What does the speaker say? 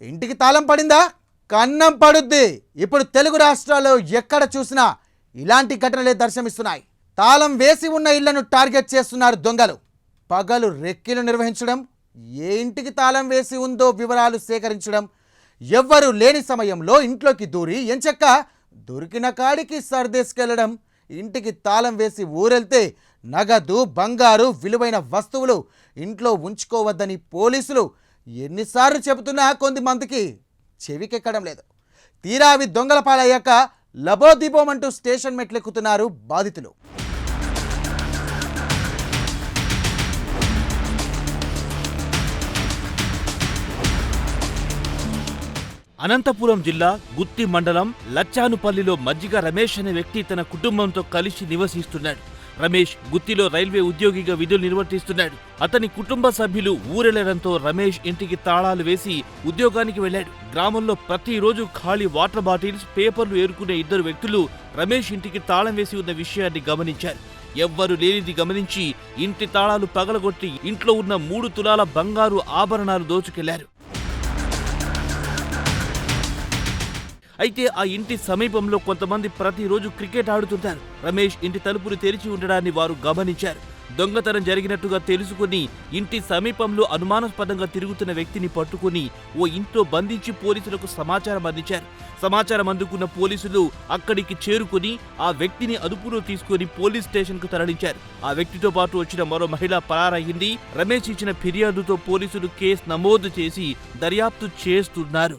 ఇంటికి తాళం పడిందా కన్నం పడుద్ది. ఇప్పుడు తెలుగు రాష్ట్రాల్లో ఎక్కడ చూసినా ఇలాంటి ఘటనలే దర్శనమిస్తున్నాయి. తాళం వేసి ఉన్న ఇళ్లను టార్గెట్ చేస్తున్నారు దొంగలు. పగలు రెక్కిలు నిర్వహించడం, ఏ ఇంటికి తాళం వేసి ఉందో వివరాలు సేకరించడం, ఎవ్వరూ లేని సమయంలో ఇంట్లోకి దూరి ఎంచక్క దొరికిన కాడికి సర్దేసుకెళ్లడం, ఇంటికి తాళం వేసి ఊరెళ్తే నగదు బంగారు విలువైన వస్తువులు ఇంట్లో ఉంచుకోవద్దని పోలీసులు ఎన్నిసార్లు చెబుతున్నా కొంతమందికి చెవికెక్కడం లేదు. తీరా అవి దొంగల పాలయ్యాక లబోదిబోమంటూ స్టేషన్ మెట్లెక్కుతున్నారు బాధితులు. అనంతపురం జిల్లా గుత్తి మండలం లచ్చానుపల్లిలో మజ్జిగ రమేష్ అనే వ్యక్తి తన కుటుంబంతో కలిసి నివసిస్తున్నాడు. రమేష్ గుత్తిలో రైల్వే ఉద్యోగిగా విధులు నిర్వర్తిస్తున్నాడు. అతని కుటుంబ సభ్యులు ఊరెళ్లడంతో రమేష్ ఇంటికి తాళాలు వేసి ఉద్యోగానికి వెళ్లాడు. గ్రామంలో ప్రతిరోజు ఖాళీ వాటర్ బాటిల్స్, పేపర్లు ఏరుకునే ఇద్దరు వ్యక్తులు రమేష్ ఇంటికి తాళం వేసి ఉన్న విషయాన్ని గమనించారు. ఎవ్వరు లేనిది గమనించి ఇంటి తాళాలు పగలగొట్టి ఇంట్లో ఉన్న 3 తులాల బంగారు ఆభరణాలు దోచుకెళ్లారు. అయితే ఆ ఇంటి సమీపంలో కొంతమంది ప్రతిరోజు క్రికెట్ ఆడుతుంటారు. రమేష్ ఇంటి తలుపులు తెరిచి ఉండడాన్ని వారు గమనించారు. దొంగతనం జరిగినట్టుగా తెలుసుకుని ఇంటి సమీపంలో అనుమానాస్పదంగా తిరుగుతున్న వ్యక్తిని పట్టుకుని ఓ ఇంట్లో బంధించి పోలీసులకు సమాచారం అందించారు. సమాచారం అందుకున్న పోలీసులు అక్కడికి చేరుకుని ఆ వ్యక్తిని అదుపులో తీసుకుని పోలీస్ స్టేషన్ కు తరలించారు. ఆ వ్యక్తితో పాటు వచ్చిన మరో మహిళ పరారయ్యింది. రమేష్ ఇచ్చిన ఫిర్యాదుతో పోలీసులు కేసు నమోదు చేసి దర్యాప్తు చేస్తున్నారు.